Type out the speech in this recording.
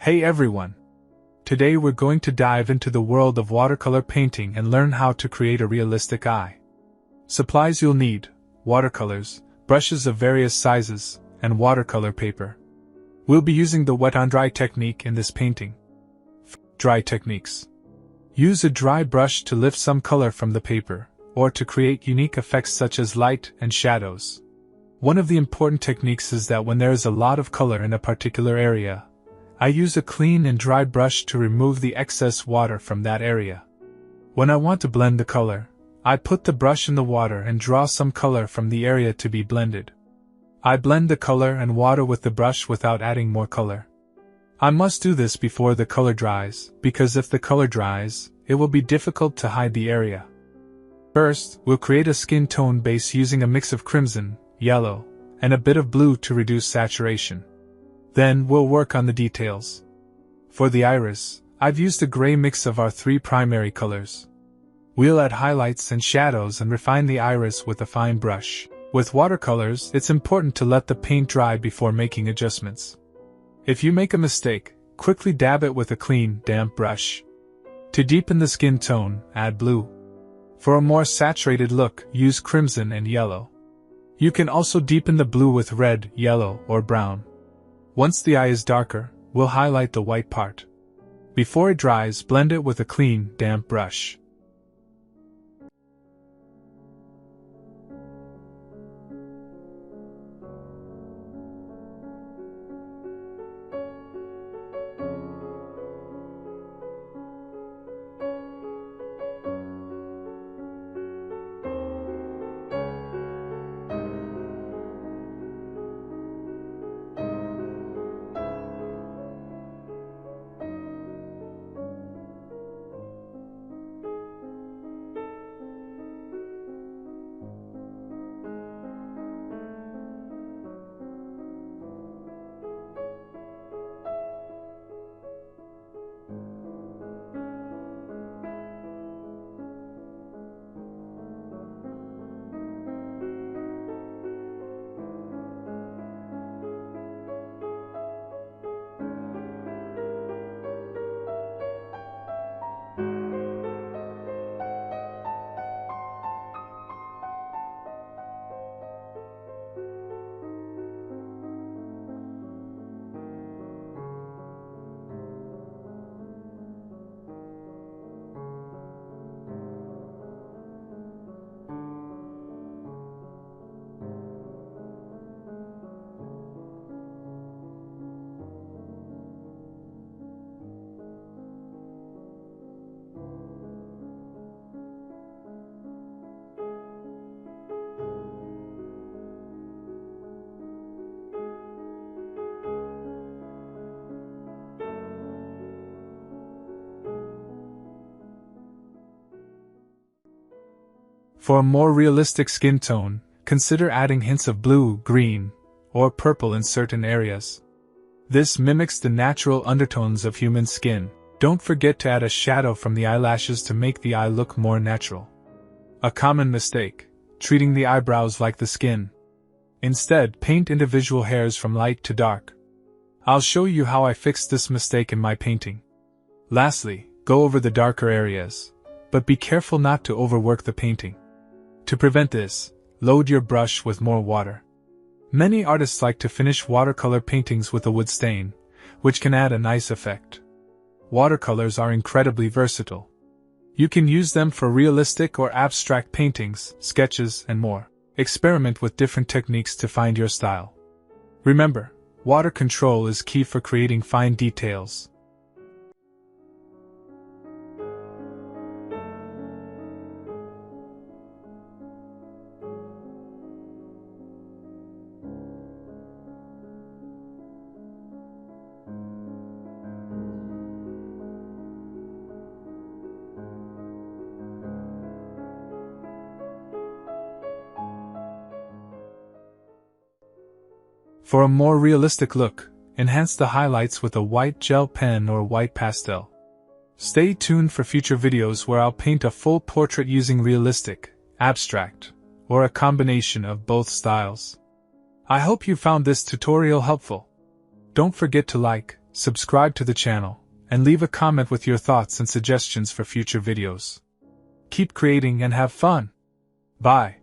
Hey everyone! Today we're going to dive into the world of watercolor painting and learn how to create a realistic eye. Supplies you'll need: watercolors, brushes of various sizes, and watercolor paper. We'll be using the wet-on-dry technique in this painting. Dry techniques. Use a dry brush to lift some color from the paper, or to create unique effects such as light and shadows. One of the important techniques is that when there is a lot of color in a particular area, I use a clean and dry brush to remove the excess water from that area. When I want to blend the color, I put the brush in the water and draw some color from the area to be blended. I blend the color and water with the brush without adding more color. I must do this before the color dries, because if the color dries, it will be difficult to hide the area. First, we'll create a skin tone base using a mix of crimson, yellow, and a bit of blue to reduce saturation. Then we'll work on the details. For the iris, I've used a gray mix of our three primary colors. We'll add highlights and shadows and refine the iris with a fine brush. With watercolors, it's important to let the paint dry before making adjustments. If you make a mistake, quickly dab it with a clean, damp brush. To deepen the skin tone, add blue. For a more saturated look, use crimson and yellow. You can also deepen the blue with red, yellow, or brown. Once the eye is darker, we'll highlight the white part. Before it dries, blend it with a clean, damp brush. For a more realistic skin tone, consider adding hints of blue, green, or purple in certain areas. This mimics the natural undertones of human skin. Don't forget to add a shadow from the eyelashes to make the eye look more natural. A common mistake: treating the eyebrows like the skin. Instead, paint individual hairs from light to dark. I'll show you how I fixed this mistake in my painting. Lastly, go over the darker areas, but be careful not to overwork the painting. To prevent this, load your brush with more water. Many artists like to finish watercolor paintings with a wood stain, which can add a nice effect. Watercolors are incredibly versatile. You can use them for realistic or abstract paintings, sketches, and more. Experiment with different techniques to find your style. Remember, water control is key for creating fine details. For a more realistic look, enhance the highlights with a white gel pen or white pastel. Stay tuned for future videos where I'll paint a full portrait using realistic, abstract, or a combination of both styles. I hope you found this tutorial helpful. Don't forget to like, subscribe to the channel, and leave a comment with your thoughts and suggestions for future videos. Keep creating and have fun! Bye!